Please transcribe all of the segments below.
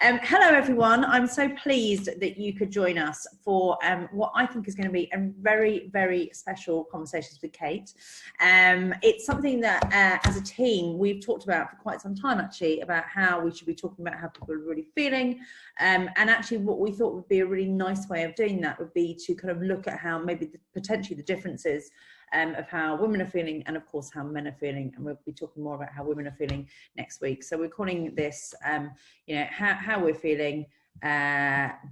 Hello, everyone. I'm so pleased that you could join us for what I think is going to be a very, very special conversations with Cate. It's something that, as a team, we've talked about for quite some time, actually, about how we should be talking about how people are really feeling. And actually, what we thought would be a really nice way of doing that would be to kind of look at how maybe potentially the differences of how women are feeling, and of course how men are feeling, and we'll be talking more about how women are feeling next week. So we're calling this how we're feeling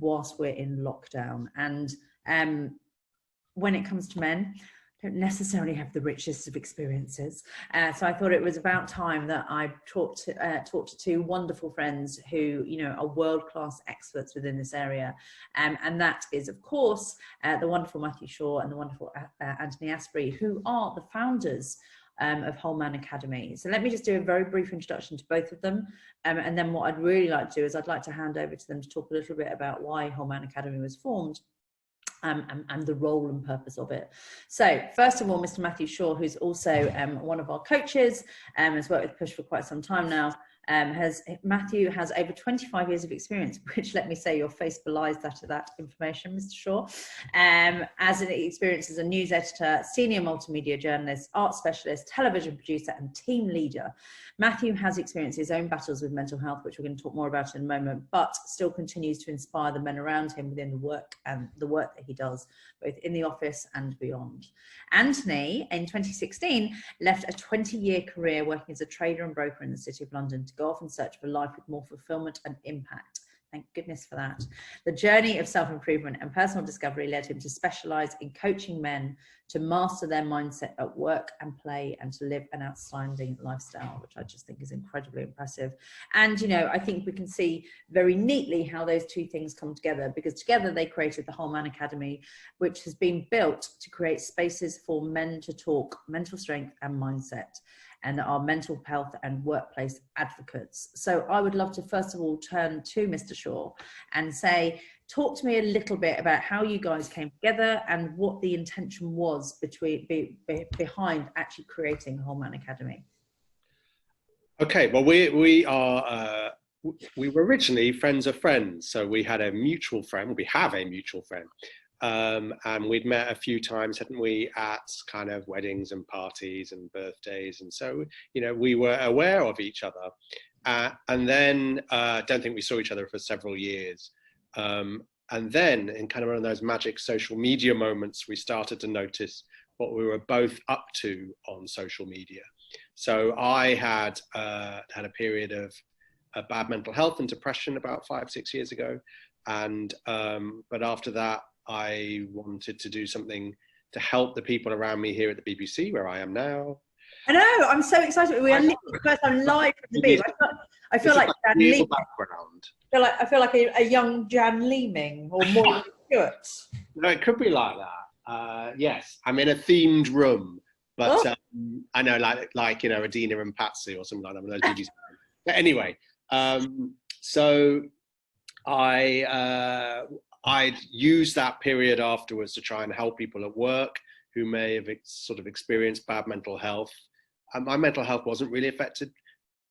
whilst we're in lockdown. And when it comes to men, don't necessarily have the richest of experiences, so I thought it was about time that I talked to two wonderful friends who are world-class experts within this area, and that is of course the wonderful Matthew Shaw and the wonderful Anthony Asprey, who are the founders of Whole Man Academy. So let me just do a very brief introduction to both of them, and then what I'd really like to do is I'd like to hand over to them to talk a little bit about why Whole Man Academy was formed. And the role and purpose of it. So first of all, Mr. Matthew Shaw, who's also one of our coaches, has worked with Push for quite some time now. Matthew has over 25 years of experience, which, let me say, your face belies that information, Mr. Shaw. As an experience as a news editor, senior multimedia journalist, art specialist, television producer, and team leader. Matthew has experienced his own battles with mental health, which we're going to talk more about in a moment, but still continues to inspire the men around him within the work that he does, both in the office and beyond. Anthony, in 2016, left a 20-year career working as a trader and broker in the City of London to go off and search for life with more fulfillment and impact. Thank goodness for that. The journey of self-improvement and personal discovery led him to specialize in coaching men to master their mindset at work and play and to live an outstanding lifestyle, which I just think is incredibly impressive. And, I think we can see very neatly how those two things come together, because together they created the Whole Man Academy, which has been built to create spaces for men to talk mental strength and mindset, and are mental health and workplace advocates. So I would love to first of all turn to Mr. Shaw and say, talk to me a little bit about how you guys came together and what the intention was behind actually creating Whole Man Academy. Okay, well, we were originally friends of friends. So we had a mutual friend, we have a mutual friend. And we'd met a few times, hadn't we, at kind of weddings and parties and birthdays. And so, we were aware of each other. And then don't think we saw each other for several years. And then in kind of one of those magic social media moments, we started to notice what we were both up to on social media. So I had had a period of bad mental health and depression about 5-6 years ago. And but after that, I wanted to do something to help the people around me here at the BBC, where I am now. I know, I'm so excited. We are literally the first time live from the beach. I feel like Jan Leeming. I feel like a young Jan Leeming or Morgan Stewart. No, it could be like that. Yes, I'm in a themed room, but I know, like Adina and Patsy or something like that. One of those DJs. But anyway, so I'd use that period afterwards to try and help people at work who may have sort of experienced bad mental health. My mental health wasn't really affected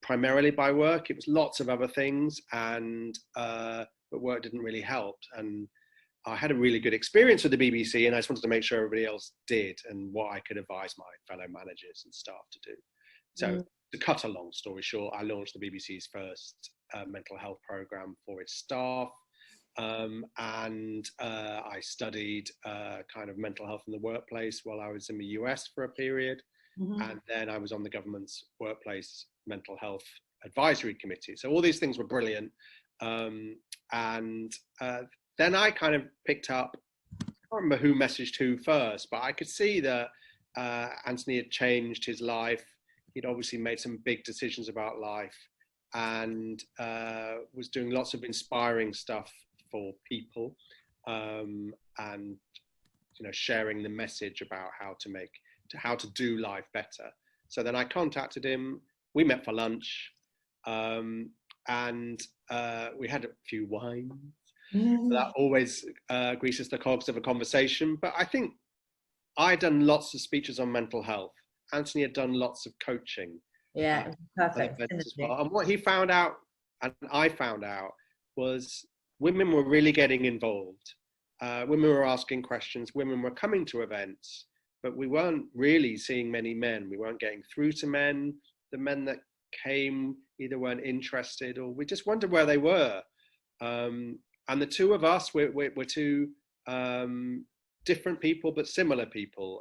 primarily by work. It was lots of other things, but work didn't really help. And I had a really good experience with the BBC, and I just wanted to make sure everybody else did, and what I could advise my fellow managers and staff to do. So to cut a long story short, I launched the BBC's first mental health program for its staff. And I studied kind of mental health in the workplace while I was in the US for a period. And then I was on the government's workplace mental health advisory committee. So all these things were brilliant. And then I kind of picked up, I can't remember who messaged who first, but I could see that Anthony had changed his life. He'd obviously made some big decisions about life, and was doing lots of inspiring stuff for people, and sharing the message about how to do life better. So then I contacted him. We met for lunch, and we had a few wines. That always greases the cogs of a conversation. But I think I'd done lots of speeches on mental health. Anthony had done lots of coaching. Yeah, perfect. As well. And what he found out, and I found out, was women were really getting involved. Women were asking questions, women were coming to events, but we weren't really seeing many men. We weren't getting through to men. The men that came either weren't interested, or we just wondered where they were. And the two of us, we're two different people, but similar people.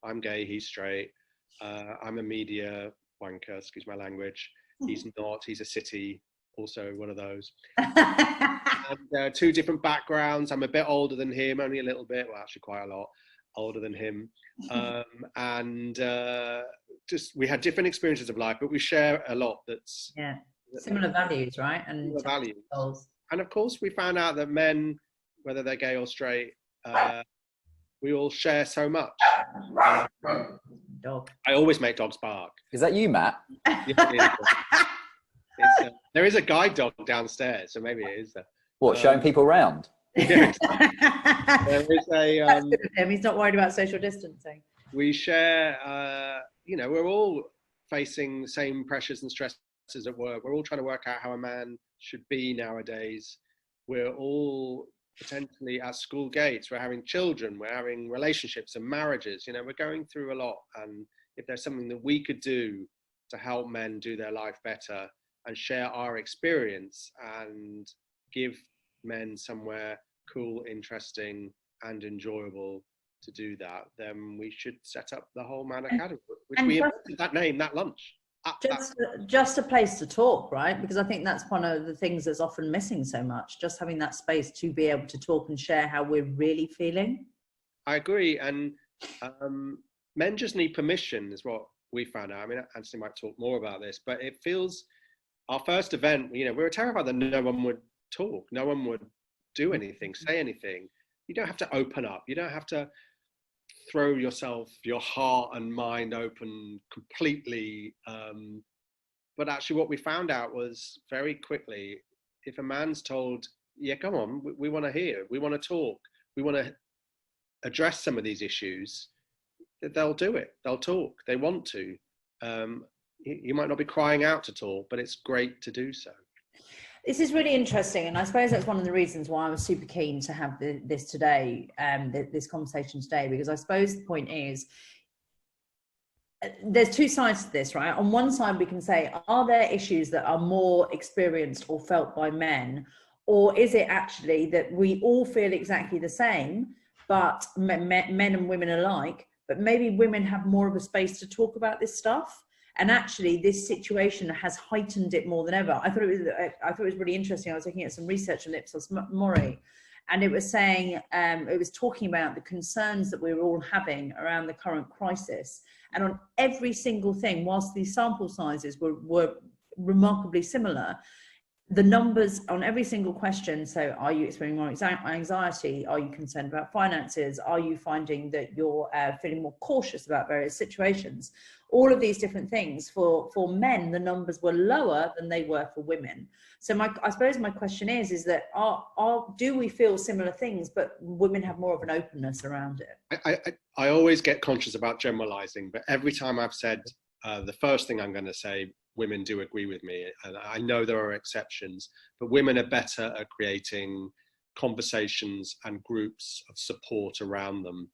I'm gay, he's straight. I'm a media wanker, excuse my language. He's not, he's a city, also one of those. And two different backgrounds. I'm a bit older than him, only a little bit, well, actually quite a lot older than him. And just, we had different experiences of life, but we share a lot that's... Yeah, similar values, right? And values. Goals. And of course, we found out that men, whether they're gay or straight, we all share so much. Dog. I always make dogs bark. Is that you, Matt? There is a guide dog downstairs, so maybe it is. What, showing people around? Yeah, there is a... he's not worried about social distancing. We share, you know, we're all facing the same pressures and stresses at work. We're all trying to work out how a man should be nowadays. We're all potentially at school gates. We're having children. We're having relationships and marriages. You know, we're going through a lot. And if there's something that we could do to help men do their life better and share our experience and give men somewhere cool, interesting, and enjoyable to do that, then we should set up the Whole Man Academy, which we invented that name, that lunch. Just a place to talk, right? Because I think that's one of the things that's often missing so much, just having that space to be able to talk and share how we're really feeling. I agree. And men just need permission is what we found out. I mean, Anthony might talk more about this, but it feels, our first event, you know, we were terrified that no one would talk, no one would do anything, say anything. You don't have to open up. You don't have to throw yourself, your heart and mind open completely. But actually what we found out was very quickly, if a man's told, yeah, come on, we want to hear, we want to talk, we want to address some of these issues, they'll do it. They'll talk. They want to. You might not be crying out to talk, but it's great to do so. This is really interesting, and I suppose that's one of the reasons why I was super keen to have this today, this conversation today, because I suppose the point is, there's two sides to this, right? On one side, we can say, are there issues that are more experienced or felt by men, or is it actually that we all feel exactly the same, but men and women alike, but maybe women have more of a space to talk about this stuff? And actually, this situation has heightened it more than ever. I thought it was really interesting. I was looking at some research on Ipsos Mori, and it was saying, it was talking about the concerns that we were all having around the current crisis. And on every single thing, whilst these sample sizes were remarkably similar, the numbers on every single question, so are you experiencing more anxiety? Are you concerned about finances? Are you finding that you're feeling more cautious about various situations? All of these different things, for men, the numbers were lower than they were for women. So I suppose my question is that do we feel similar things, but women have more of an openness around it? I always get conscious about generalizing, but every time I've said the first thing I'm going to say, women do agree with me, and I know there are exceptions, but women are better at creating conversations and groups of support around them,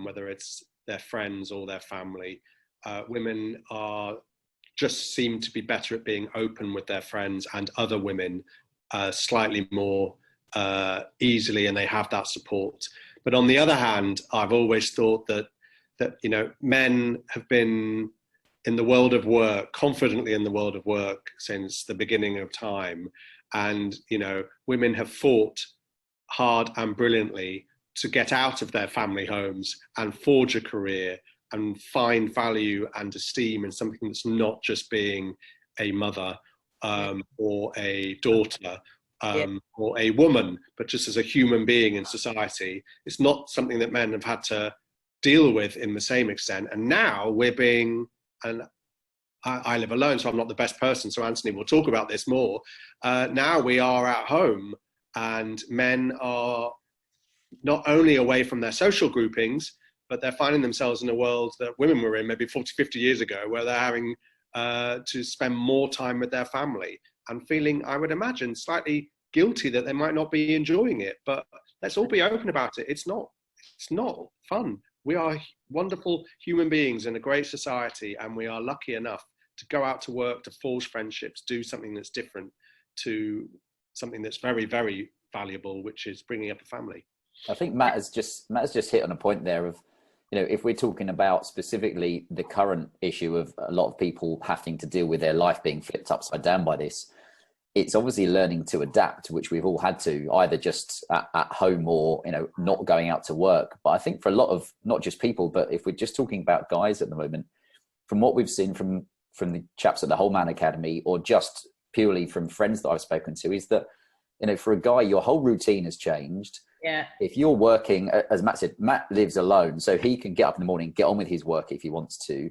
whether it's their friends or their family. Women just seem to be better at being open with their friends and other women slightly more easily, and they have that support. But on the other hand, I've always thought that you know, men have been in the world of work, confidently in the world of work since the beginning of time. And, you know, women have fought hard and brilliantly to get out of their family homes and forge a career and find value and esteem in something that's not just being a mother or a daughter or a woman, but just as a human being in society. It's not something that men have had to deal with in the same extent. And now we're being, and I live alone, so I'm not the best person, so Anthony will talk about this more. Now we are at home, and men are not only away from their social groupings, but they're finding themselves in a world that women were in maybe 40, 50 years ago, where they're having to spend more time with their family and feeling, I would imagine, slightly guilty that they might not be enjoying it. But let's all be open about it. It's not fun. We are wonderful human beings in a great society, and we are lucky enough to go out to work, to forge friendships, do something that's different, to something that's very, very valuable, which is bringing up a family. I think Matt has just hit on a point there of, you know, if we're talking about specifically the current issue of a lot of people having to deal with their life being flipped upside down by this, it's obviously learning to adapt, which we've all had to, either just at home or, you know, not going out to work. But I think for a lot of, not just people, but if we're just talking about guys at the moment, from what we've seen from the chaps at the Whole Man Academy, or just purely from friends that I've spoken to, is that, you know, for a guy, your whole routine has changed. Yeah. If you're working, as Matt said, Matt lives alone, so he can get up in the morning, get on with his work if he wants to.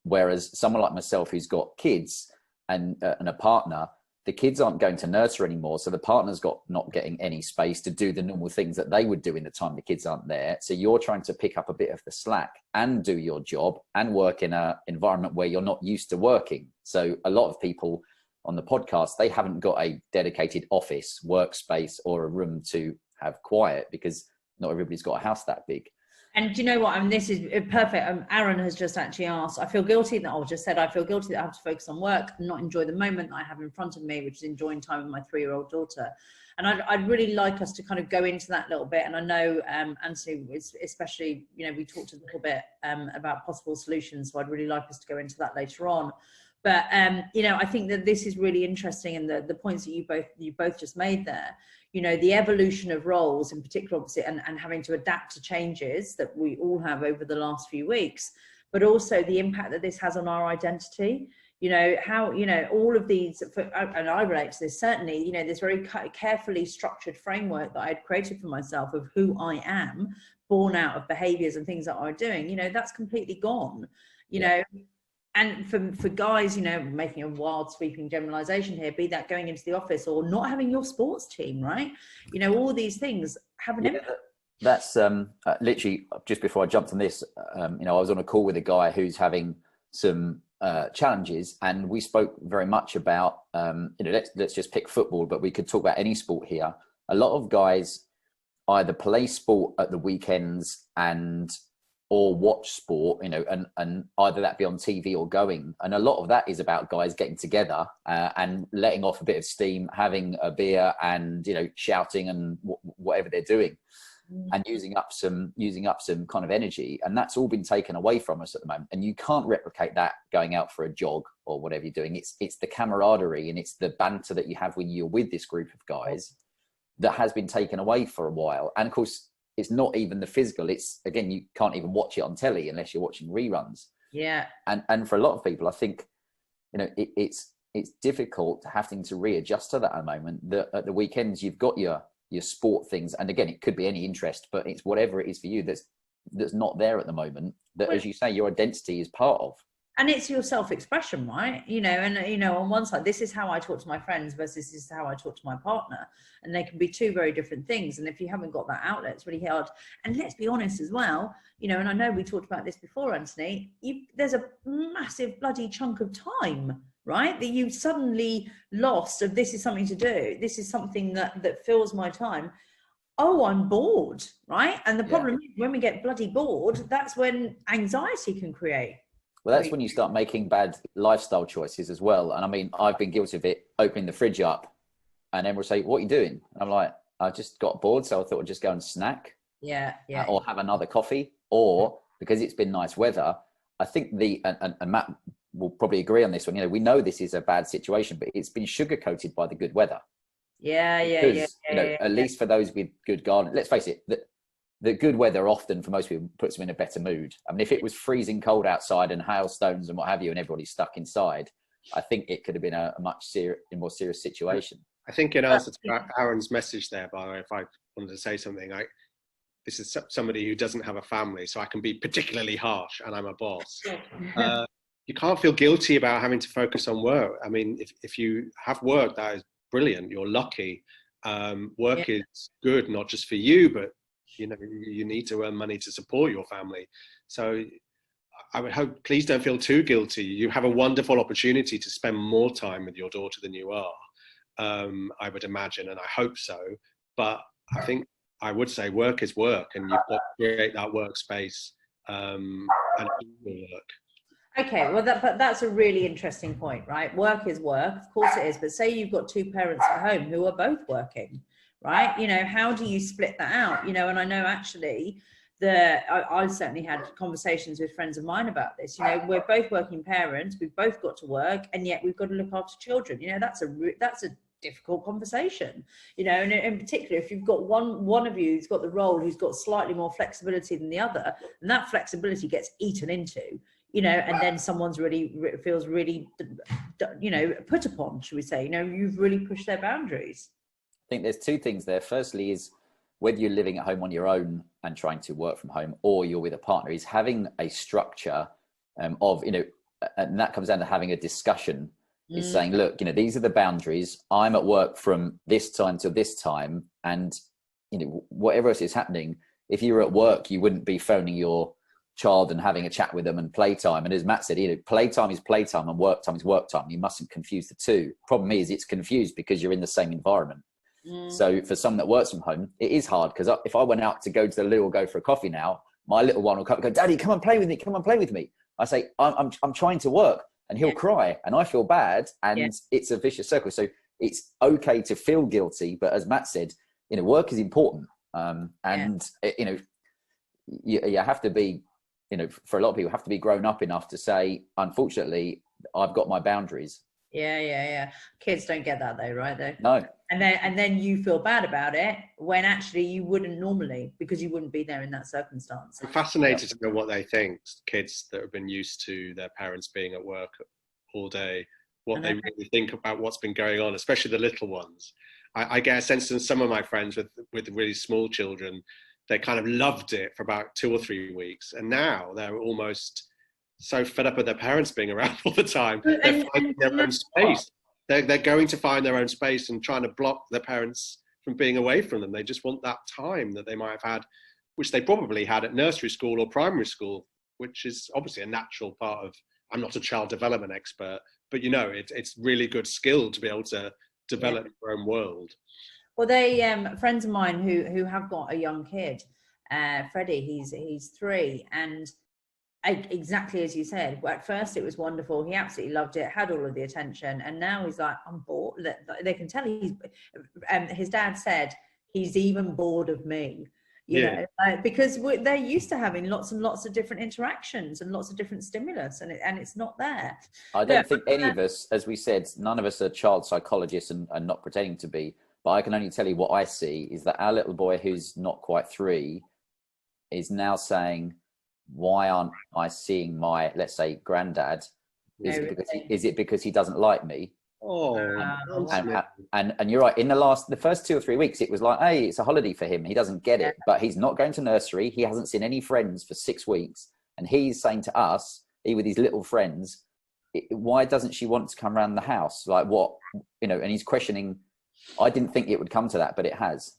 Whereas someone like myself who's got kids and a partner, the kids aren't going to nursery anymore, so the partner's not getting any space to do the normal things that they would do in the time the kids aren't there. So you're trying to pick up a bit of the slack and do your job and work in an environment where you're not used to working. So a lot of people on the podcast, they haven't got a dedicated office, workspace, or a room to have quiet, because not everybody's got a house that big. And do you know what? I mean, this is perfect. Aaron has just actually asked, I feel guilty that I feel guilty that I have to focus on work and not enjoy the moment that I have in front of me, which is enjoying time with my 3-year-old daughter. And I'd really like us to kind of go into that little bit. And I know, Anthony, especially, you know, we talked a little bit about possible solutions. So I'd really like us to go into that later on. But, you know, I think that this is really interesting, and the points that you both just made there, you know, the evolution of roles in particular, obviously, and having to adapt to changes that we all have over the last few weeks, but also the impact that this has on our identity. You know, how, you know, all of these, and I relate to this, certainly, you know, this very carefully structured framework that I'd created for myself of who I am, born out of behaviors and things that I'm doing, you know, that's completely gone, you know. And for guys, you know, making a wild sweeping generalization here, be that going into the office or not having your sports team, right? You know, all these things have an impact. That's literally just before I jumped on this, you know, I was on a call with a guy who's having some challenges, and we spoke very much about, you know, let's just pick football, but we could talk about any sport here. A lot of guys either play sport at the weekends or watch sport, you know, and either that be on TV or going. And a lot of that is about guys getting together and letting off a bit of steam, having a beer and, you know, shouting and whatever they're doing, and using up some kind of energy. And that's all been taken away from us at the moment. And you can't replicate that going out for a jog or whatever you're doing. It's the camaraderie and it's the banter that you have when you're with this group of guys that has been taken away for a while. And of course, it's not even the physical. It's, again, you can't even watch it on telly unless you're watching reruns. Yeah. And for a lot of people, I think, you know, it's difficult having to readjust to that at the moment. That at the weekends you've got your sport things, and again, it could be any interest, but it's whatever it is for you that's not there at the moment. That, as you say, your identity is part of. And it's your self-expression, right? You know, and, you know, on one side, this is how I talk to my friends versus this is how I talk to my partner. And they can be two very different things. And if you haven't got that outlet, it's really hard. And let's be honest as well, you know, and I know we talked about this before, Anthony, there's a massive bloody chunk of time, right, that you suddenly lost of this is something to do. This is something that fills my time. Oh, I'm bored, right? And the problem is when we get bloody bored, that's when anxiety can create. Well, that's when you start making bad lifestyle choices as well. And I mean, I've been guilty of it, opening the fridge up and then we'll say, what are you doing? And I'm like, I just got bored, so I thought I'd just go and snack. Or have another coffee. Or because it's been nice weather, I think and Matt will probably agree on this one, you know, we know this is a bad situation, but it's been sugar-coated by the good weather. At least for those with good garden, let's face it, the good weather often for most people puts them in a better mood. I mean, if it was freezing cold outside and hailstones and what have you, and everybody's stuck inside, I think it could have been a much more serious situation. I think in answer to Aaron's message there, by the way, if I wanted to say something, this is somebody who doesn't have a family, so I can be particularly harsh, and I'm a boss. You can't feel guilty about having to focus on work. I mean, if you have work, that is brilliant. You're lucky. Work is good, not just for you, but you know, you need to earn money to support your family. So I would hope, please don't feel too guilty. You have a wonderful opportunity to spend more time with your daughter than you are. I would imagine, and I hope so. But I think I would say work is work, and you've got to create that workspace and do the work. Okay, well, but that's a really interesting point, right? Work is work, of course it is. But say you've got two parents at home who are both working, right? You know, how do you split that out? You know, and I know actually I've certainly had conversations with friends of mine about this. You know, we're both working parents, we've both got to work, and yet we've got to look after children. You know, that's a difficult conversation, you know, and in particular if you've got one of you who's got the role who's got slightly more flexibility than the other, and that flexibility gets eaten into, you know, and then someone's really feels really, you know, put upon, should we say, you know, you've really pushed their boundaries. I think there's two things there. Firstly is whether you're living at home on your own and trying to work from home, or you're with a partner, is having a structure of, you know, and that comes down to having a discussion, is saying, look, you know, these are the boundaries. I'm at work from this time till this time. And, you know, whatever else is happening, if you were at work, you wouldn't be phoning your child and having a chat with them and playtime. And as Matt said, you know, playtime is playtime and work time is work time. You mustn't confuse the two. Problem is it's confused because you're in the same environment. So for someone that works from home, it is hard, because if I went out to go to the loo or go for a coffee now, my little one will come and go, Daddy, come and play with me. Come and play with me. I say, I'm trying to work, and he'll cry, and I feel bad, and it's a vicious circle. So it's okay to feel guilty, but as Matt said, you know, work is important. And you know, you have to be, you know, for a lot of people, have to be grown up enough to say, unfortunately, I've got my boundaries. Yeah. Kids don't get that though, right? Though. No. And then you feel bad about it when actually you wouldn't normally, because you wouldn't be there in that circumstance. I'm fascinated to know what they think, kids that have been used to their parents being at work all day, what they really think about what's been going on, especially the little ones. I get a sense in some of my friends with really small children, they kind of loved it for about 2 or 3 weeks, and now they're almost so fed up with their parents being around all the time. They're finding their own space. They're going to find their own space and trying to block their parents from being away from them. They just want that time that they might have had, which they probably had at nursery school or primary school, which is obviously a natural part of, I'm not a child development expert, but you know, it's really good skill to be able to develop your own world. Well, they friends of mine who have got a young kid, Freddie, he's 3, and exactly as you said, at first it was wonderful, he absolutely loved it, had all of the attention, and now he's like, I'm bored. They can tell he's his dad said he's even bored of me, you know, because they're used to having lots and lots of different interactions and lots of different stimulus, and it's not there. I don't think any of us, as we said, none of us are child psychologists and not pretending to be, but I can only tell you what I see is that our little boy, who's not quite 3, is now saying, why aren't I seeing my, let's say, granddad? Is it because he doesn't like me? And you're right. In the first 2 or 3 weeks, it was like, hey, it's a holiday for him. He doesn't get it, but he's not going to nursery. He hasn't seen any friends for 6 weeks, and he's saying to us, he with his little friends, why doesn't she want to come around the house? Like what, you know? And he's questioning. I didn't think it would come to that, but it has.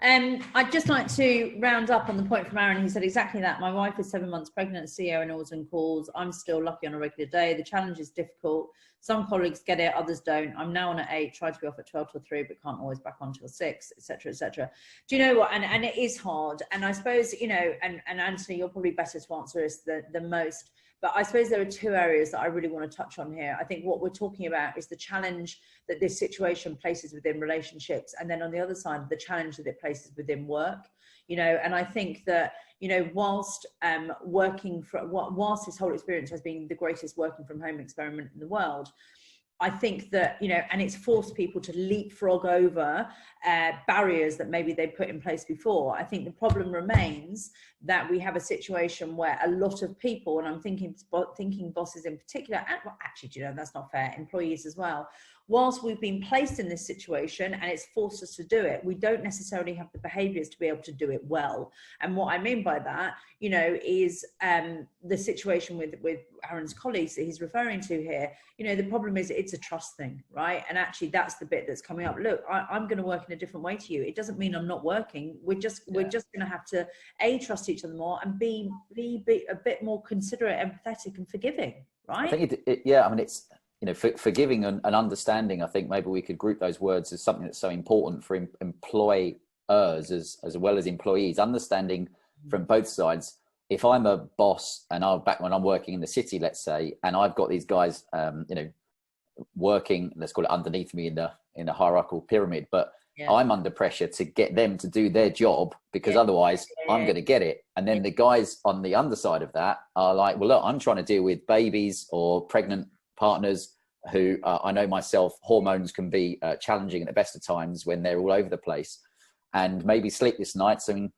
I'd just like to round up on the point from Aaron. He said exactly that. My wife is 7 months pregnant, CEO and always on calls. I'm still lucky on a regular day. The challenge is difficult. Some colleagues get it, others don't. I'm now on at 8, try to be off at 12 till 3, but can't always back on till 6, etc., etc. Do you know what? And it is hard. And I suppose, you know, and Anthony, you're probably better to answer this than most. But I suppose there are 2 areas that I really want to touch on here. I think what we're talking about is the challenge that this situation places within relationships. And then on the other side, the challenge that it places within work, you know, and I think that, you know, whilst whilst this whole experience has been the greatest working from home experiment in the world, I think that, you know, and it's forced people to leapfrog over barriers that maybe they put in place before. I think the problem remains that we have a situation where a lot of people, and I'm thinking bosses in particular, and well, actually, you know, that's not fair, employees as well, whilst we've been placed in this situation and it's forced us to do it, we don't necessarily have the behaviors to be able to do it well. And what I mean by that, you know, is the situation with Aaron's colleagues that he's referring to here. You know, the problem is it's a trust thing, right? And actually that's the bit that's coming up. Look, I'm going to work in a different way to you. It doesn't mean I'm not working. We're just going to have to trust each other more and be a bit more considerate, empathetic and forgiving, right? I think I mean, you know, forgiving and understanding, I think maybe we could group those words as something that's so important for employers as well as employees, understanding from both sides. If I'm a boss and back when I'm working in the city, let's say, and I've got these guys, you know, working, let's call it underneath me in the hierarchical pyramid, but I'm under pressure to get them to do their job, because otherwise I'm going to get it. And then the guys on the underside of that are like, well, look, I'm trying to deal with babies or pregnant partners who I know myself, hormones can be challenging at the best of times when they're all over the place, and maybe sleepless nights. I mean,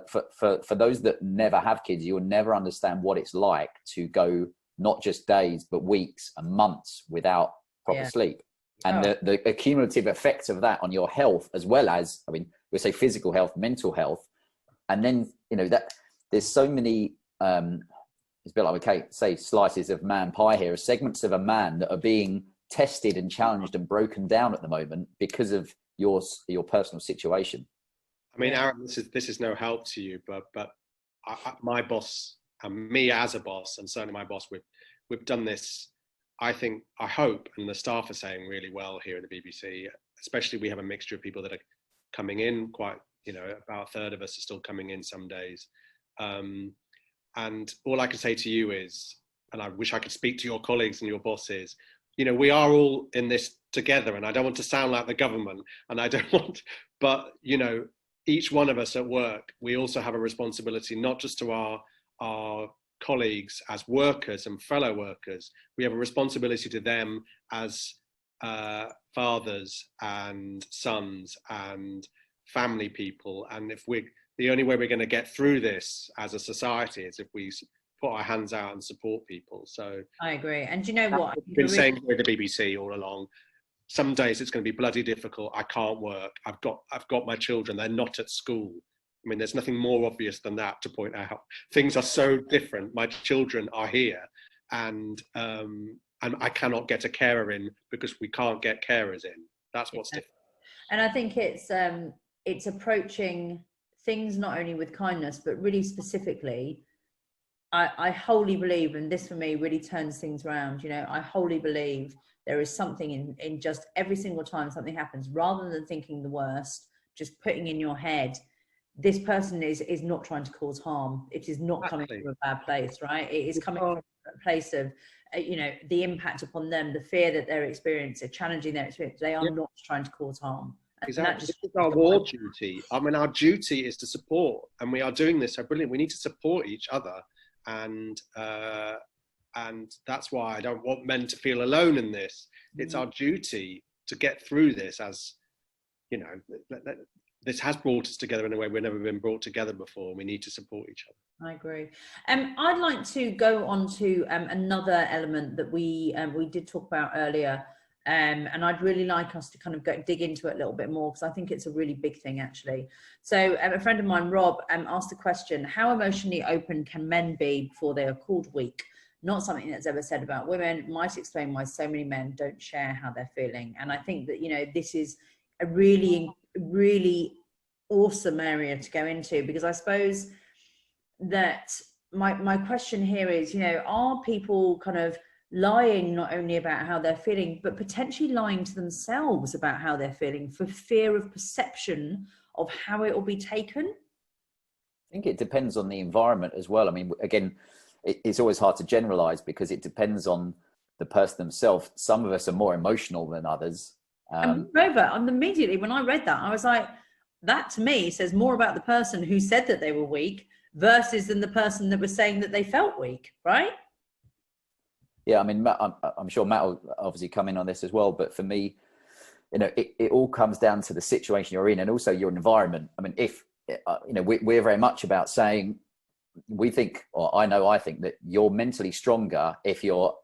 for those that never have kids, you'll never understand what it's like to go not just days, but weeks and months without proper sleep. And the accumulative effects of that on your health, as well as, I mean, we say physical health, mental health. And then, you know, that there's so many, it's a bit like we Cate say, slices of man pie here, segments of a man that are being tested and challenged and broken down at the moment because of your personal situation. I mean, Aaron, this is no help to you, but my boss and me as a boss, and certainly my boss, we've done this, I think, I hope, and the staff are saying really well here at the BBC, especially we have a mixture of people that are coming in quite, you know, about a third of us are still coming in some days. And all I can say to you is, and I wish I could speak to your colleagues and your bosses, you know, we are all in this together, and I don't want to sound like the government, and I don't want, but, you know, each one of us at work, we also have a responsibility, not just to our colleagues as workers and fellow workers, we have a responsibility to them as fathers and sons and family people. And if the only way we're going to get through this as a society is if we put our hands out and support people. So I agree. And do you know what? I've been saying with the BBC all along, some days it's going to be bloody difficult. I can't work. I've got my children. They're not at school. I mean, there's nothing more obvious than that to point out. Things are so different. My children are here, and I cannot get a carer in because we can't get carers in. That's what's different. And I think it's approaching things not only with kindness, but really specifically. I wholly believe, and this for me really turns things around, you know, I wholly believe there is something in just every single time something happens, rather than thinking the worst, just putting in your head, this person is not trying to cause harm. It is not coming from a bad place, right? It is coming from a place of, you know, the impact upon them, the fear that they're experiencing, challenging their experience. They are not trying to cause harm. Exactly. This is our war duty. I mean, our duty is to support, and we are doing this so brilliant. We need to support each other. And that's why I don't want men to feel alone in this. It's our duty to get through this, as you know, this has brought us together in a way we've never been brought together before. We need to support each other. I agree. I'd like to go on to another element that we did talk about earlier, and I'd really like us to kind of dig into it a little bit more, because I think it's a really big thing, actually. So a friend of mine, Rob, asked the question, how emotionally open can men be before they are called weak? Not something that's ever said about women. Might explain why so many men don't share how they're feeling. And I think that, you know, this is a really, really awesome area to go into, because I suppose that my question here is, you know, are people kind of lying not only about how they're feeling, but potentially lying to themselves about how they're feeling for fear of perception of how it will be taken? I think it depends on the environment as well. I mean, again, it's always hard to generalize because it depends on the person themselves. Some of us are more emotional than others. And immediately when I read that, I was like, that to me says more about the person who said that they were weak versus than the person that was saying that they felt weak, right? Yeah, I mean, Matt, I'm sure Matt will obviously come in on this as well. But for me, you know, it all comes down to the situation you're in and also your environment. I mean, if, you know, we're very much about saying, we think, or I think that you're mentally stronger if you're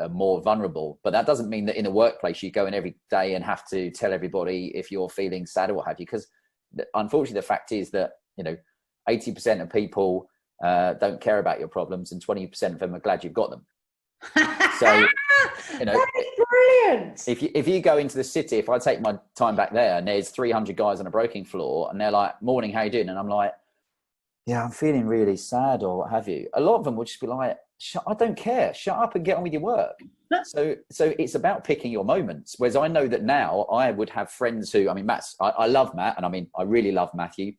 more vulnerable. But that doesn't mean that in a workplace you go in every day and have to tell everybody if you're feeling sad or what have you. Because unfortunately, the fact is that, you know, 80% of people don't care about your problems and 20% of them are glad you've got them. So, you know, that is brilliant. If you go into the city, if I take my time back there and there's 300 guys on a broking floor and they're like, morning, how you doing? And I'm like, yeah, I'm feeling really sad or what have you. A lot of them will just be like, I don't care. Shut up and get on with your work. So it's about picking your moments. Whereas I know that now I would have friends who, I mean, I love Matt, and I mean, I really love Matthew.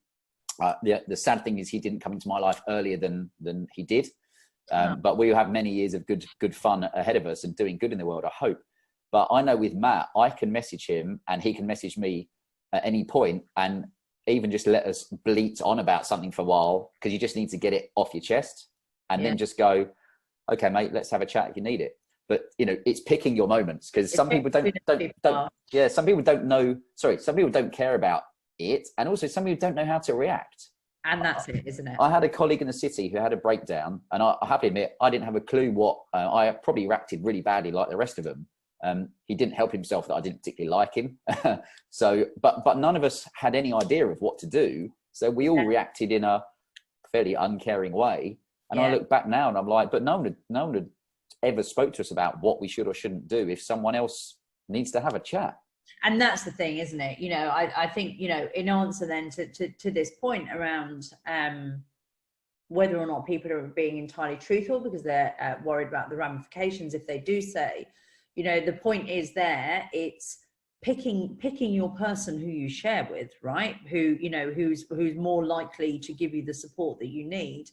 The sad thing is he didn't come into my life earlier than he did. But we have many years of good fun ahead of us and doing good in the world, I hope. But I know with Matt, I can message him and he can message me at any point and even just let us bleat on about something for a while, because you just need to get it off your chest and then just go, okay, mate, let's have a chat if you need it. But, you know, it's picking your moments, because some people some people don't know, some people don't care about it. And also some people don't know how to react. And that's it, isn't it? I had a colleague in the city who had a breakdown, and I have to admit, I didn't have a clue what, I probably reacted really badly like the rest of them. He didn't help himself that I didn't particularly like him. But none of us had any idea of what to do. So we all reacted in a fairly uncaring way. And I look back now and I'm like, but no one had ever spoke to us about what we should or shouldn't do if someone else needs to have a chat. And that's the thing, isn't it? You know, I think, you know, in answer then to this point around whether or not people are being entirely truthful because they're worried about the ramifications if they do say, you know, the point is there, it's picking your person who you share with, right? Who, you know, who's more likely to give you the support that you need.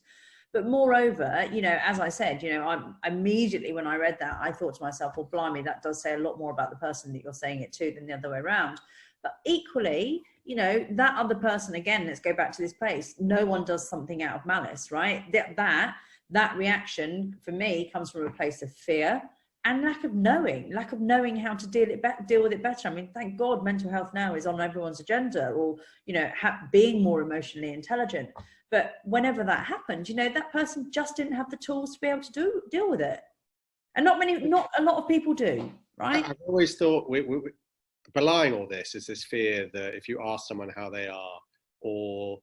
But moreover, you know, as I said, you know, I immediately when I read that, I thought to myself, well, blimey, that does say a lot more about the person that you're saying it to than the other way around. But equally, you know, that other person, again, let's go back to this place. No one does something out of malice, right? That reaction for me comes from a place of fear and lack of knowing how to deal with it better. I mean, thank God mental health now is on everyone's agenda, or, you know, being more emotionally intelligent. But whenever that happened, you know, that person just didn't have the tools to be able to deal with it. And not a lot of people do, right? I've always thought belying all this is this fear that if you ask someone how they are, or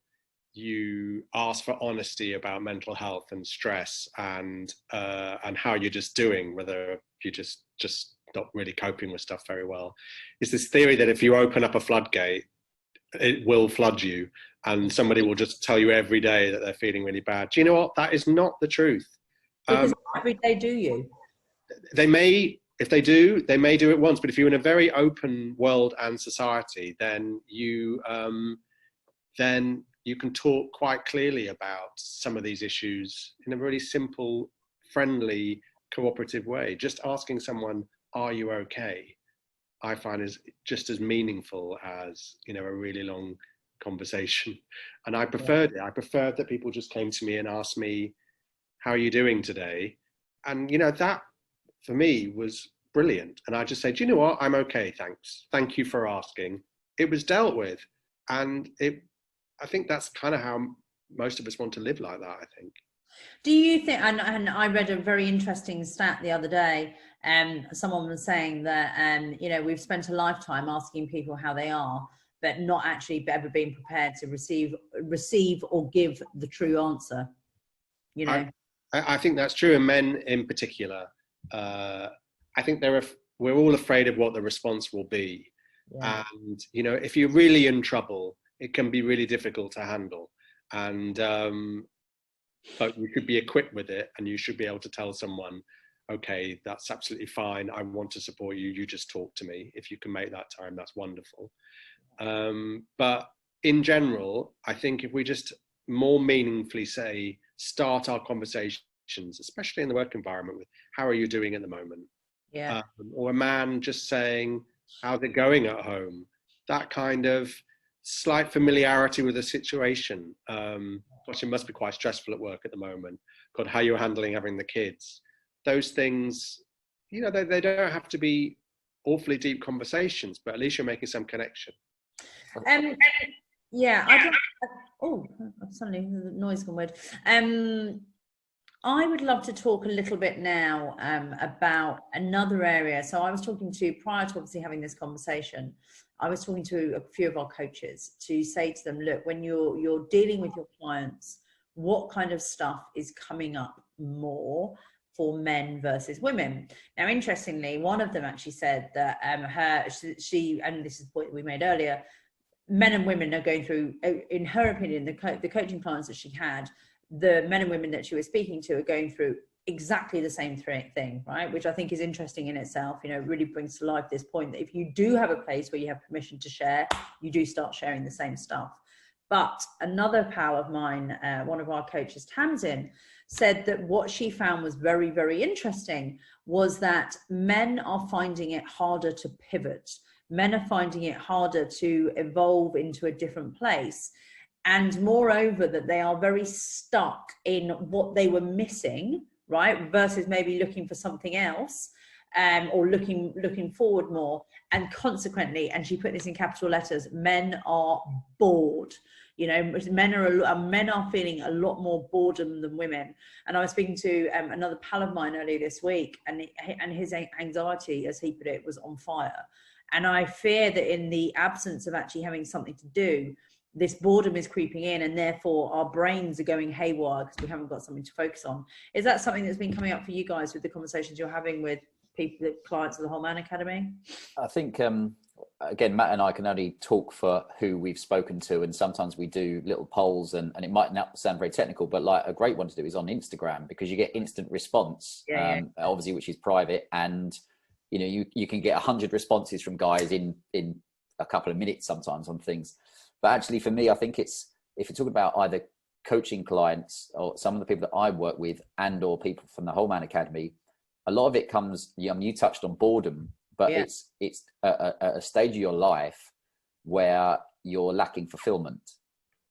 you ask for honesty about mental health and stress and how you're just doing, whether you're just not really coping with stuff very well, is this theory that if you open up a floodgate, it will flood you, and somebody will just tell you every day that they're feeling really bad. Do you know what? That is not the truth. Because every day do you? They may, if they do, they may do it once, but if you're in a very open world and society, then you can talk quite clearly about some of these issues in a really simple, friendly, cooperative way. Just asking someone, are you okay? I find is just as meaningful as, you know, a really long conversation. And I preferred it. I preferred that people just came to me and asked me, how are you doing today? And, you know, that for me was brilliant. And I just said, you know what? I'm okay. Thanks. Thank you for asking. It was dealt with. And I think that's kind of how most of us want to live like that, I think. Do you think, and I read a very interesting stat the other day, someone was saying that, you know, we've spent a lifetime asking people how they are, but not actually ever being prepared to receive or give the true answer, you know? I think that's true, and men in particular. I think we're all afraid of what the response will be. Yeah. And, you know, if you're really in trouble, it can be really difficult to handle. And, but you should be equipped with it, and you should be able to tell someone, okay, that's absolutely fine. I want to support you. You just talk to me. If you can make that time, that's wonderful. But in general, I think if we just more meaningfully start our conversations, especially in the work environment, with how are you doing at the moment? Yeah. Or a man just saying, how's it going at home? That kind of slight familiarity with the situation. Gosh, it must be quite stressful at work at the moment. God, how you're handling having the kids. Those things, you know, they don't have to be awfully deep conversations, but at least you're making some connection. Yeah, suddenly the noise gone weird. I would love to talk a little bit now about another area. So I was talking to, prior to obviously having this conversation, I was talking to a few of our coaches to say to them, look, when you're dealing with your clients, what kind of stuff is coming up more for men versus women? Now, interestingly, one of them actually said that she, and this is the point we made earlier, men and women are going through, in her opinion, the coaching clients that she had, the men and women that she was speaking to are going through exactly the same thing, right? Which I think is interesting in itself. You know, it really brings to life this point that if you do have a place where you have permission to share, you do start sharing the same stuff. But another pal of mine, one of our coaches, Tamsin, said that what she found was very, very interesting was that men are finding it harder to pivot. Men are finding it harder to evolve into a different place. And moreover, that they are very stuck in what they were missing, right? Versus maybe looking for something else, or looking forward more. And consequently, and she put this in capital letters, men are bored. You know, men are feeling a lot more boredom than women. And I was speaking to another pal of mine earlier this week, and his anxiety, as he put it, was on fire. And I fear that in the absence of actually having something to do, this boredom is creeping in, and therefore our brains are going haywire because we haven't got something to focus on. Is that something that's been coming up for you guys with the conversations you're having with people, the clients of the Whole Man Academy? I think, again, Matt and I can only talk for who we've spoken to, and sometimes we do little polls, and it might not sound very technical, but like a great one to do is on Instagram, because you get instant response, obviously, which is private, and you know, you can get 100 responses from guys in a couple of minutes sometimes on things. But actually, for me, I think it's, if you're talking about either coaching clients or some of the people that I work with, and or people from the Whole Man Academy, a lot of it comes, you touched on boredom, but it's a stage of your life where you're lacking fulfillment.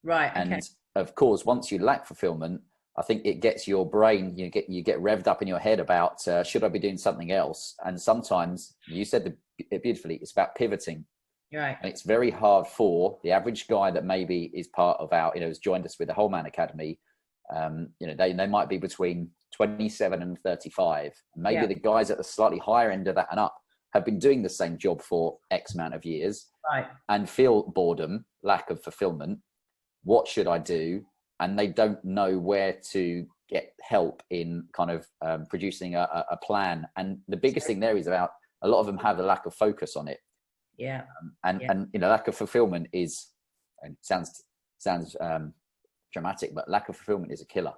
Right. Okay. And of course, once you lack fulfillment, I think it gets your brain, you get revved up in your head about, should I be doing something else? And sometimes, you said it beautifully, it's about pivoting. Right. And it's very hard for the average guy that maybe is part of our, has joined us with the Whole Man Academy. They might be between 27 and 35. Maybe the guys at the slightly higher end of that and up have been doing the same job for X amount of years, right, and feel boredom, lack of fulfillment. What should I do? And they don't know where to get help in kind of producing a plan. And the biggest thing there is about, a lot of them have a lack of focus on it. Yeah. And lack of fulfillment is, and sounds dramatic, but lack of fulfillment is a killer.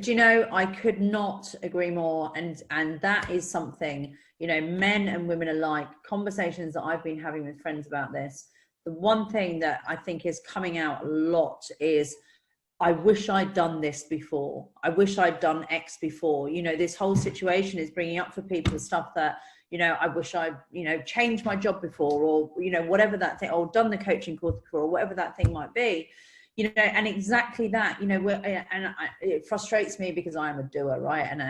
Do you know, I could not agree more. And that is something, men and women alike, conversations that I've been having with friends about this. The one thing that I think is coming out a lot is, I wish I'd done this before. I wish I'd done X before. This whole situation is bringing up for people stuff that, I wish I'd, changed my job before, or, whatever that thing, or done the coaching course before, or whatever that thing might be. And exactly that, it frustrates me because I am a doer, right? And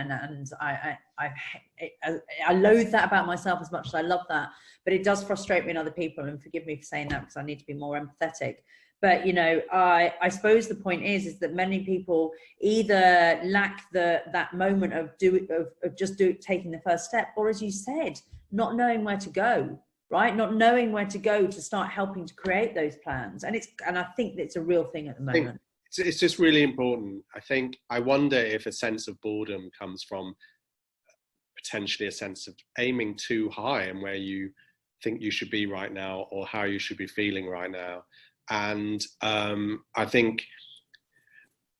I loathe that about myself as much as I love that, but it does frustrate me in other people, and forgive me for saying that because I need to be more empathetic. But, I suppose the point is that many people either lack that moment of taking the first step, or, as you said, not knowing where to go. Right, not knowing where to go to start helping to create those plans, and I think it's a real thing at the moment. It's just really important. I wonder if a sense of boredom comes from potentially a sense of aiming too high and where you think you should be right now, or how you should be feeling right now. And I think,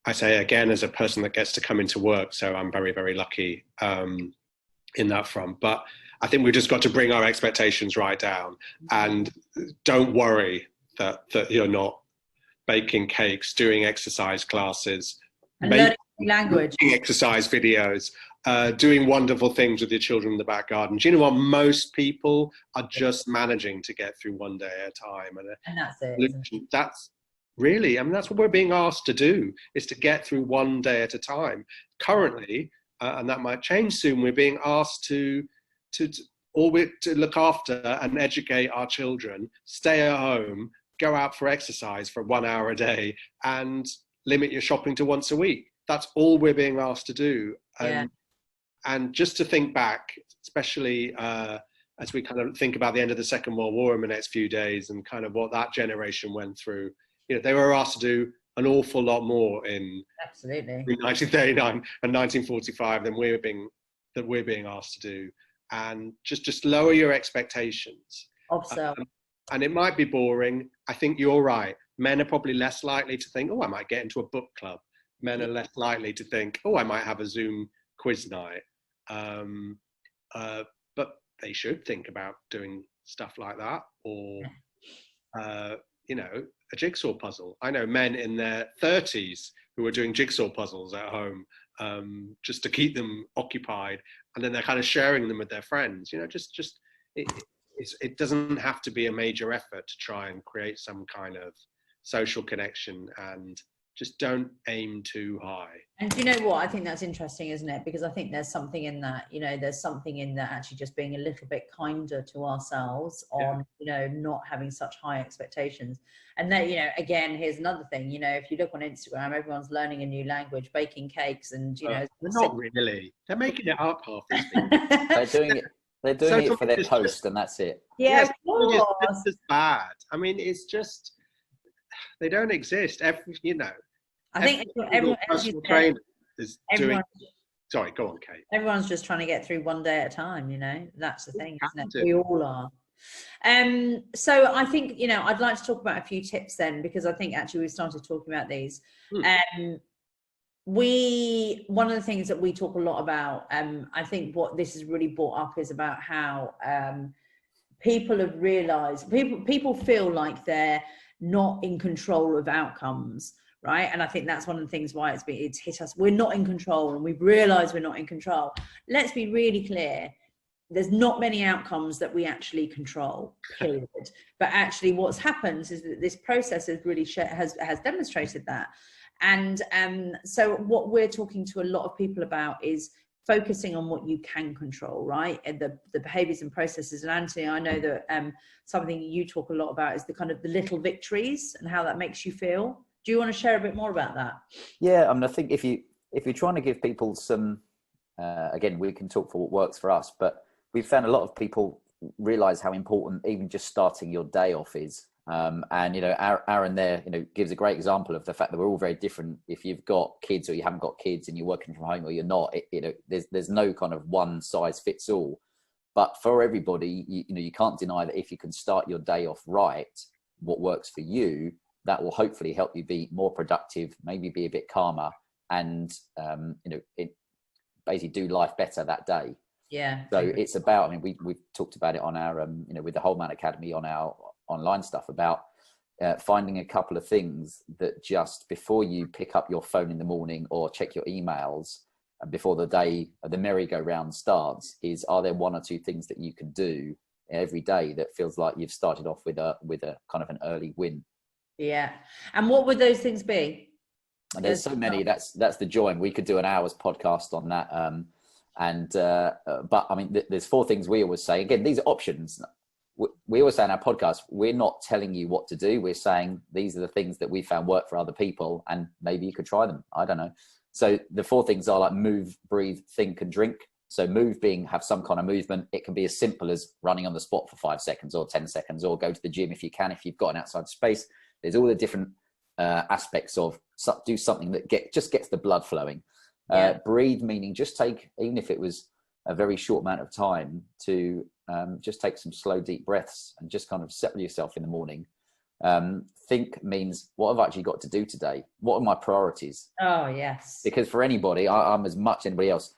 I say again, as a person that gets to come into work, so I'm very, very lucky in that front. But I think we've just got to bring our expectations right down, and don't worry that you're not baking cakes, doing exercise classes, and learning language, making exercise videos, doing wonderful things with your children in the back garden. Do you know what? Most people are just managing to get through one day at a time. And that's it. That's really, that's what we're being asked to do, is to get through one day at a time. Currently, and that might change soon, we're being asked to look after and educate our children, stay at home, go out for exercise for 1 hour a day, and limit your shopping to once a week. That's all we're being asked to do. And just to think back, especially as we kind of think about the end of the Second World War in the next few days, and kind of what that generation went through, they were asked to do an awful lot more in 1939 and 1945 than we're being asked to do. And just lower your expectations. And it might be boring. I think you're right. Men are probably less likely to think, oh, I might get into a book club. Men are less likely to think, oh, I might have a Zoom quiz night. But they should think about doing stuff like that, or you know, a jigsaw puzzle. I know men in their 30s who are doing jigsaw puzzles at home just to keep them occupied, and then they're kind of sharing them with their friends. You know, it doesn't have to be a major effort to try and create some kind of social connection, and just don't aim too high. And do you know what? I think that's interesting, isn't it? Because I think there's something in that, you know, there's something in that actually just being a little bit kinder to ourselves on, you know, not having such high expectations. And then, you know, again, here's another thing, you know, if you look on Instagram, everyone's learning a new language, baking cakes, and, you know. Not really. They're making it up, half these people. They're doing it for their post, and that's it. Yeah, it's just bad. I mean, it's just, they don't exist. You know, I think everyone, personal trainer is doing. Sorry, go on, Kate. Everyone's just trying to get through one day at a time. You know, that's the thing, isn't it? We all are. So I think, you know, I'd like to talk about a few tips then, because I think actually we've started talking about these. One of the things that we talk a lot about, I think what this has really brought up is about how people have realized, people feel like they're not in control of outcomes, right? And I think that's one of the things why it's hit us. We're not in control, and we've realized we're not in control. Let's be really clear. There's not many outcomes that we actually control, period. But actually what's happened is that this process has really has demonstrated that. And so what we're talking to a lot of people about is focusing on what you can control, right? And the behaviors and processes. And Anthony, I know that something you talk a lot about is the kind of the little victories and how that makes you feel. Do you want to share a bit more about that? Yeah, I mean, I think if you're trying to give people some, again, we can talk for what works for us, but we've found a lot of people realize how important even just starting your day off is. And, you know, Aaron there, you know, gives a great example of the fact that we're all very different. If you've got kids or you haven't got kids and you're working from home or you're not, you know, there's no kind of one size fits all. But for everybody, you know, you can't deny that if you can start your day off right, what works for you, that will hopefully help you be more productive, maybe be a bit calmer, and, you know, it basically do life better that day. Yeah. So it's about, I mean, we've talked about it on our, you know, with the Whole Man Academy on our online stuff about finding a couple of things that just before you pick up your phone in the morning or check your emails and before the day, the merry-go-round starts, are there one or two things that you can do every day that feels like you've started off with a kind of an early win? Yeah. And what would those things be? And there's so many. That's the joy, and we could do an hour's podcast on that. But I mean, there's four things we always say. Again, these are options. We always say in our podcast, we're not telling you what to do. We're saying these are the things that we found work for other people, and maybe you could try them. I don't know. So the four things are like move, breathe, think, and drink. So move being have some kind of movement. It can be as simple as running on the spot for 5 seconds or 10 seconds, or go to the gym if you can, if you've got an outside space. There's all the different aspects of do something that just gets the blood flowing. Breathe, meaning just take, even if it was a very short amount of time, to just take some slow, deep breaths and just kind of settle yourself in the morning. Think means, what have I actually got to do today? What are my priorities? Oh, yes. Because for anybody, I'm as much anybody else,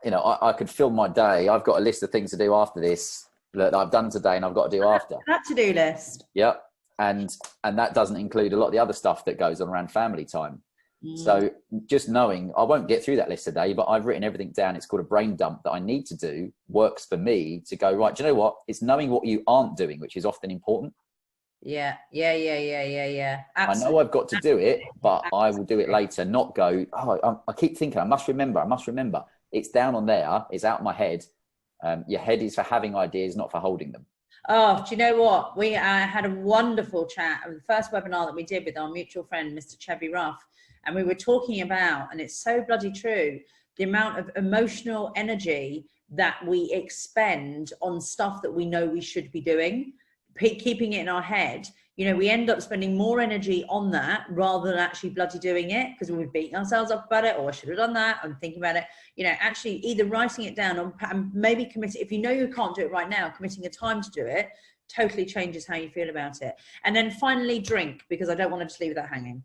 you know, I could fill my day. I've got a list of things to do after this that I've done today and I've got to do after. That to-do list. Yep. And that doesn't include a lot of the other stuff that goes on around family time. So just knowing I won't get through that list today, but I've written everything down. It's called a brain dump that I need to do, works for me to go, right, do you know what? It's knowing what you aren't doing, which is often important. Yeah. Absolutely. I know I've got to do it, but I will do it later, not go, I keep thinking, I must remember. It's down on there. It's out of my head. Your head is for having ideas, not for holding them. Oh, do you know what? We had a wonderful chat of the first webinar that we did with our mutual friend, Mr. Chevy Ruff. And we were talking about, and it's so bloody true, the amount of emotional energy that we expend on stuff that we know we should be doing, keeping it in our head. You know, we end up spending more energy on that rather than actually bloody doing it, because we've beaten ourselves up about it, or I should have done that, I'm thinking about it. You know, actually either writing it down or maybe committing, if you know you can't do it right now, committing a time to do it totally changes how you feel about it. And then finally, drink, because I don't want to just leave that hanging.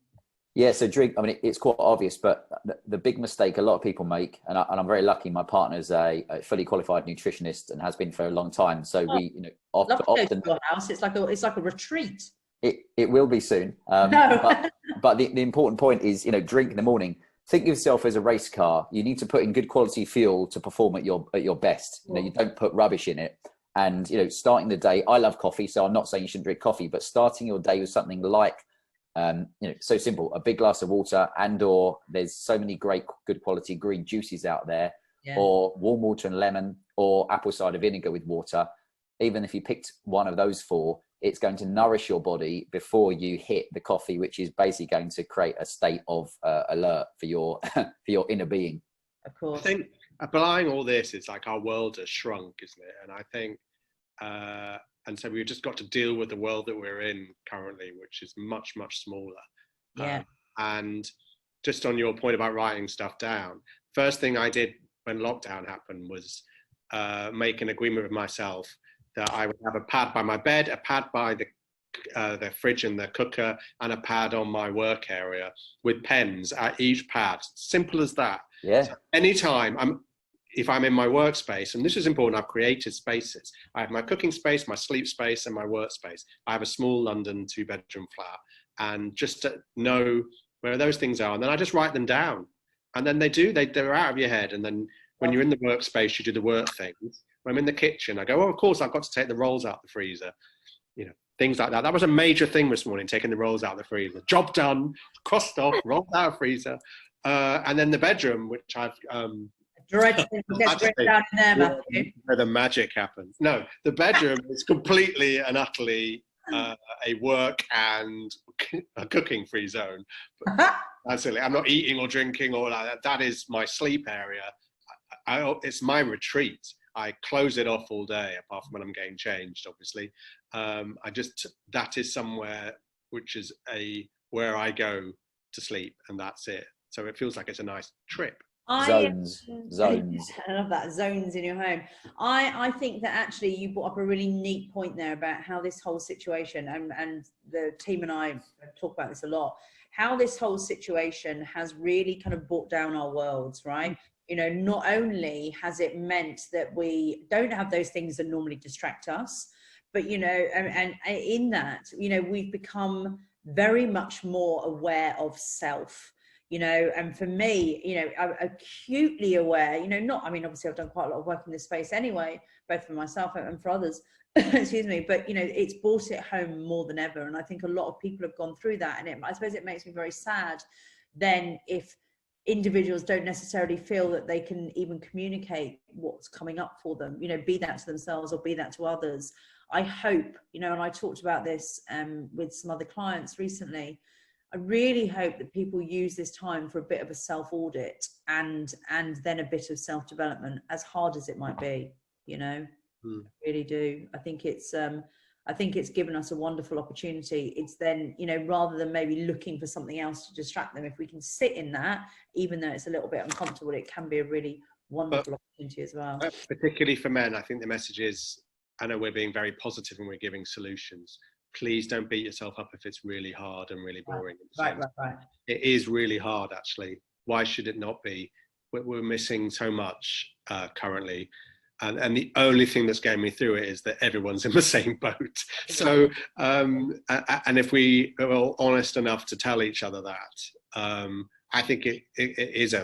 Yeah, so drink, I mean, it's quite obvious, but the big mistake a lot of people make, and I'm very lucky, my partner's a fully qualified nutritionist and has been for a long time. So we, Love to go to often your house. It's like a retreat. it will be soon. No. But the important point is, drink in the morning. Think of yourself as a race car. You need to put in good quality fuel to perform at your best. You don't put rubbish in it. And, starting the day, I love coffee, so I'm not saying you shouldn't drink coffee, but starting your day with something like, so simple, a big glass of water, or there's so many great, good quality green juices out there, or warm water and lemon, or apple cider vinegar with water. Even if you picked one of those four, it's going to nourish your body before you hit the coffee, which is basically going to create a state of alert for your for your inner being. Of course. I think applying all this, it's like our world has shrunk, isn't it? And I think, and so we've just got to deal with the world that we're in currently, which is much, much smaller. Yeah. And just on your point about writing stuff down, first thing I did when lockdown happened was make an agreement with myself that I would have a pad by my bed, a pad by the fridge and the cooker, and a pad on my work area with pens at each pad. Simple as that. Yeah. So anytime if I'm in my workspace, and this is important, I've created spaces. I have my cooking space, my sleep space, and my workspace. I have a small London 2-bedroom flat, and just to know where those things are, and then I just write them down. And then they're out of your head. And then when you're in the workspace, you do the work things. When I'm in the kitchen, I go, oh, of course, I've got to take the rolls out the freezer. Things like that. That was a major thing this morning, taking the rolls out of the freezer. Job done, crossed off, rolled out of the freezer. And then the bedroom, which I've... Down in there, Matthew. Where the magic happens. No, the bedroom is completely and utterly a work and a cooking free zone. That's silly. I'm not eating or drinking or like that. That is my sleep area. It's my retreat. I close it off all day, apart from when I'm getting changed, obviously. That is somewhere which is where I go to sleep, and that's it. So it feels like it's a nice trip. Zones. I love that, zones in your home. I think that actually you brought up a really neat point there about how this whole situation, and the team and I talk about this a lot, how this whole situation has really kind of brought down our worlds, right? Not only has it meant that we don't have those things that normally distract us, but, and in that, we've become very much more aware of self. And for me, I'm acutely aware, obviously I've done quite a lot of work in this space anyway, both for myself and for others, excuse me, but, it's brought it home more than ever. And I think a lot of people have gone through that. And I suppose it makes me very sad then if individuals don't necessarily feel that they can even communicate what's coming up for them, be that to themselves or be that to others. I hope, and I talked about this with some other clients recently, I really hope that people use this time for a bit of a self-audit and then a bit of self-development, as hard as it might be, I really do. I think it's given us a wonderful opportunity. It's then, rather than maybe looking for something else to distract them, if we can sit in that, even though it's a little bit uncomfortable, it can be a really wonderful opportunity as well. Particularly for men, I think the message is, I know we're being very positive and we're giving solutions. Please don't beat yourself up if it's really hard and really boring. Right. It is really hard, actually. Why should it not be? We're missing so much currently. And the only thing that's getting me through it is that everyone's in the same boat. So, and if we are all honest enough to tell each other that, I think it is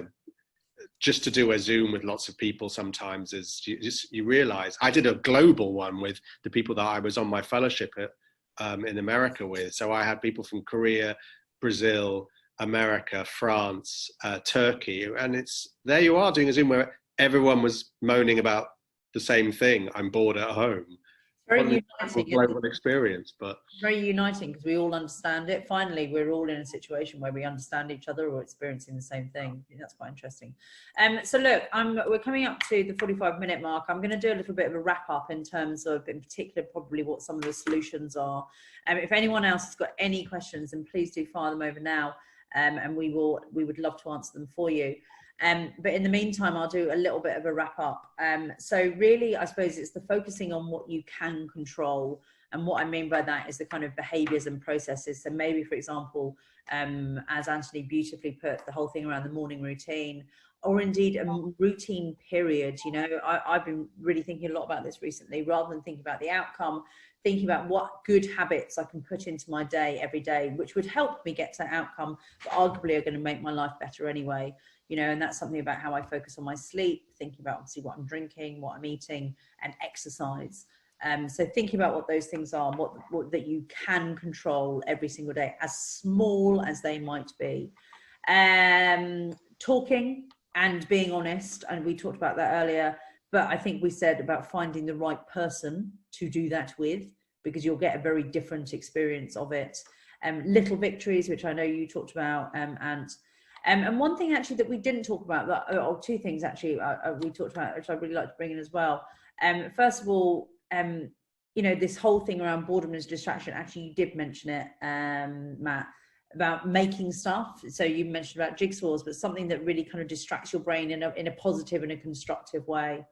just to do a Zoom with lots of people sometimes is you realize. I did a global one with the people that I was on my fellowship in America with. So I had people from Korea, Brazil, America, France, Turkey, and there you are doing a Zoom where everyone was moaning about the same thing. I'm bored at home. Very uniting. Global experience, but very uniting because we all understand it. Finally, we're all in a situation where we understand each other or experiencing the same thing. I think that's quite interesting. So look, we're coming up to the 45-minute mark. I'm going to do a little bit of a wrap up in terms of, in particular, probably what some of the solutions are. If anyone else has got any questions, then please do fire them over now, and we would love to answer them for you. But in the meantime, I'll do a little bit of a wrap up. So really, I suppose it's the focusing on what you can control And what I mean by that is the kind of behaviors and processes. So maybe, for example, as Anthony beautifully put, the whole thing around the morning routine, or indeed a routine period. You know, I've been really thinking a lot about this recently, rather than thinking about the outcome, thinking about what good habits I can put into my day every day, which would help me get to that outcome, but arguably are going to make my life better anyway. You know, and that's something about how I focus on my sleep, thinking about obviously what I'm drinking, what I'm eating, and exercise. So thinking about what those things are, what that you can control every single day, as small as they might be. Talking and being honest, and we talked about that earlier, but I think we said about finding the right person to do that with, because you'll get a very different experience of it. Little victories, which I know you talked about, and one thing actually that we didn't talk about, or two things actually we talked about, which I'd really like to bring in as well. First of all, you know, this whole thing around boredom as distraction, actually you did mention it, Matt, about making stuff. So you mentioned about jigsaws, but something that really kind of distracts your brain in a positive and a constructive way.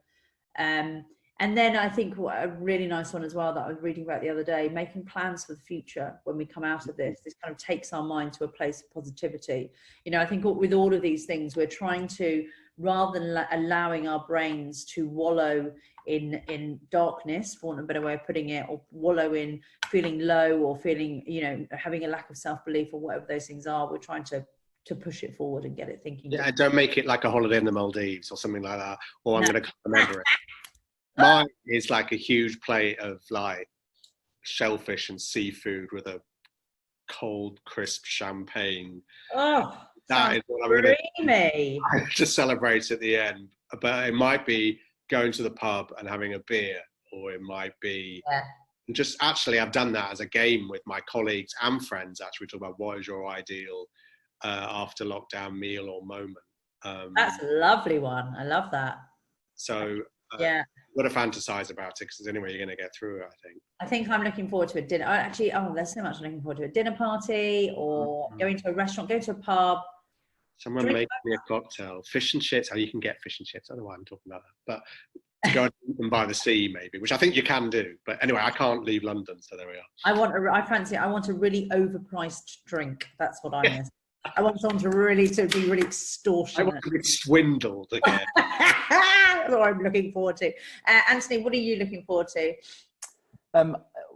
And then I think a really nice one as well that I was reading about the other day, making plans for the future when we come out of this kind of takes our mind to a place of positivity. You know, I think with all of these things, we're trying to, rather than allowing our brains to wallow in darkness, for want of a better way of putting it, or wallow in feeling low or feeling, you know, having a lack of self-belief or whatever those things are, we're trying to push it forward and get it thinking. Yeah, don't make it like a holiday in the Maldives or something like that, or I'm going to climb Everest. Mine is like a huge plate of like shellfish and seafood with a cold, crisp champagne. Oh, that is what I'm going to celebrate at the end. But it might be going to the pub and having a beer, or it might be just, actually, I've done that as a game with my colleagues and friends. Actually, we talk about what is your ideal after lockdown meal or moment. That's a lovely one. I love that. So yeah, got to fantasize about it, because there's any way you're going to get through it. I think I'm looking forward to a dinner. There's so much I'm looking forward to: a dinner party, or going to a restaurant, going to a pub. Someone make me a cocktail, fish and chips. How you can get fish and chips? I don't know why I'm talking about that, but to go and by the sea, maybe, which I think you can do. But anyway, I can't leave London, so there we are. I want a really overpriced drink. That's what I miss. I want someone to be really extortionate. I want to be swindled again. That's what I'm looking forward to. Anthony, what are you looking forward to?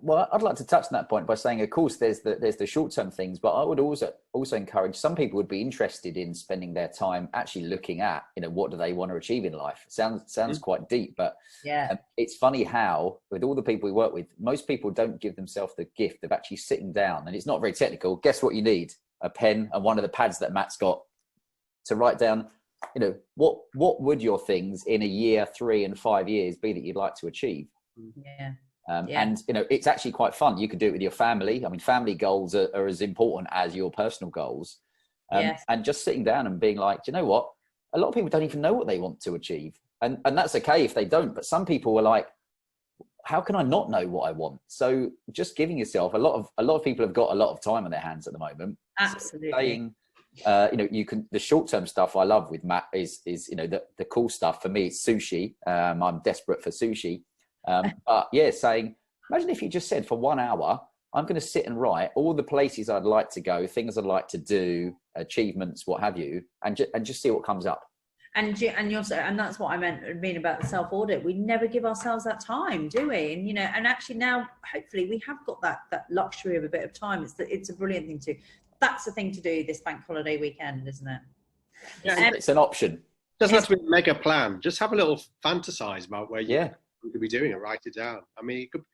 Well, I'd like to touch on that point by saying, of course, there's the short-term things, but I would also encourage, some people would be interested in spending their time actually looking at, you know, what do they want to achieve in life. Sounds quite deep, but it's funny how, with all the people we work with, most people don't give themselves the gift of actually sitting down, and it's not very technical. Guess what you need? A pen and one of the pads that Matt's got to write down, you know, what would your things in a year, 3 and 5 years be that you'd like to achieve? And, you know, it's actually quite fun. You could do it with your family. I mean, family goals are as important as your personal goals. And just sitting down and being like, do you know what? A lot of people don't even know what they want to achieve. And that's okay if they don't. But some people are like, how can I not know what I want? So just giving yourself, a lot of people have got a lot of time on their hands at the moment. Absolutely. So saying, you know, you can, the short-term stuff I love with Matt is, you know, the cool stuff for me, it's sushi. I'm desperate for sushi. But yeah, saying, imagine if you just said, for 1 hour, I'm going to sit and write all the places I'd like to go, things I'd like to do, achievements, what have you, and just see what comes up. And that's what I mean about the self-audit. We never give ourselves that time, do we? And, you know, and actually now, hopefully we have got that luxury of a bit of time. It's a brilliant thing to, that's the thing to do this bank holiday weekend, isn't it? Yeah, it's an option. Doesn't have to be make a plan. Just have a little fantasize about where you could be doing and write it down. I mean, you can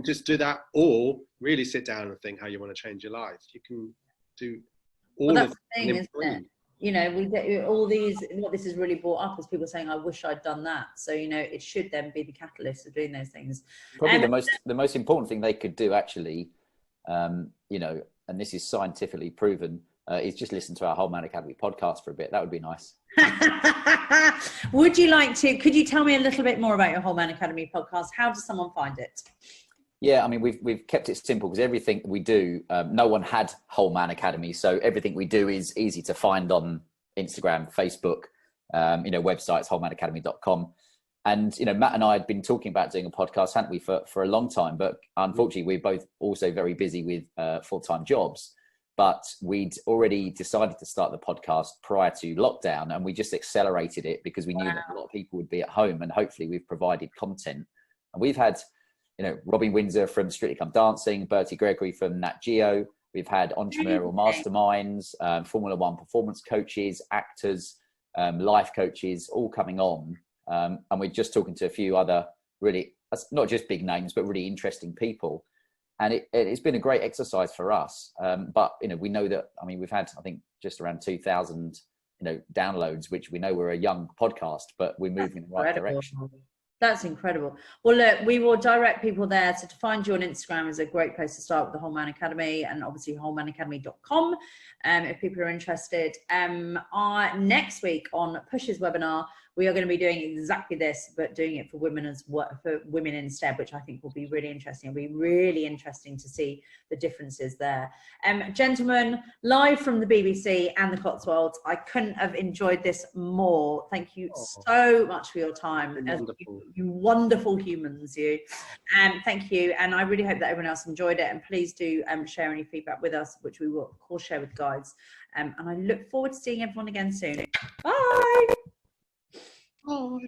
just do that, or really sit down and think how you want to change your life. You can do all of the thing, isn't it? You know, we get all these, what this has really brought up is people saying, I wish I'd done that. So, you know, it should then be the catalyst of doing those things. Probably the most important thing they could do, actually, you know, and this is scientifically proven, is just listen to our Whole Man Academy podcast for a bit. That would be nice. Could you tell me a little bit more about your Whole Man Academy podcast? How does someone find it? Yeah, I mean, we've kept it simple, because everything we do, no one had Whole Man Academy. So everything we do is easy to find on Instagram, Facebook, you know, websites, wholemanacademy.com. And, you know, Matt and I had been talking about doing a podcast, hadn't we, for a long time, but unfortunately we're both also very busy with full-time jobs. But we'd already decided to start the podcast prior to lockdown, and we just accelerated it because we knew that a lot of people would be at home, and hopefully we've provided content. And we've had, you know, Robin Windsor from Strictly Come Dancing, Bertie Gregory from Nat Geo. We've had entrepreneurial masterminds, Formula One performance coaches, actors, life coaches, all coming on. And we're just talking to a few other really, not just big names, but really interesting people. And it's been a great exercise for us. But, you know, we know that, I mean, we've had, I think, just around 2,000, you know, downloads, which we know we're a young podcast, but we're moving in the right direction. That's incredible. Well, look, we will direct people there. So to find you on Instagram is a great place to start with the Whole Man Academy, and obviously wholemanacademy.com if people are interested. Next week on Push's webinar, we are going to be doing exactly this, but doing it for women for women instead, which I think will be really interesting. It'll be really interesting to see the differences there. Gentlemen, live from the BBC and the Cotswolds, I couldn't have enjoyed this more. Thank you so much for your time. You wonderful humans, you. Thank you. And I really hope that everyone else enjoyed it. And please do share any feedback with us, which we will, of course, share with guides. And I look forward to seeing everyone again soon. Bye. Oh.